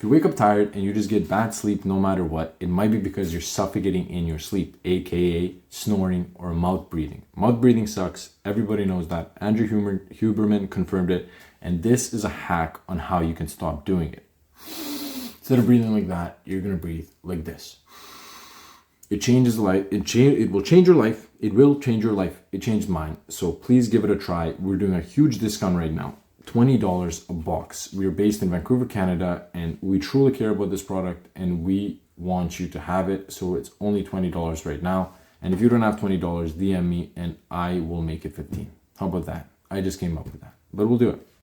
If you wake up tired and you just get bad sleep no matter what, it might be because you're suffocating in your sleep, aka snoring or mouth breathing. Mouth breathing sucks. Everybody knows that. Andrew Huberman confirmed it. And this is a hack on how you can stop doing it. Instead of breathing like that, you're going to breathe like this. It changes life. It will change your life. It will change your life. It changed mine. So please give it a try. We're doing a huge discount right now. $20 a box. We are based in Vancouver, Canada, and we truly care about this product and we want you to have it. So it's only $20 right now. And if you don't have $20, DM me and I will make it 15. How about that? I just came up with that, but we'll do it.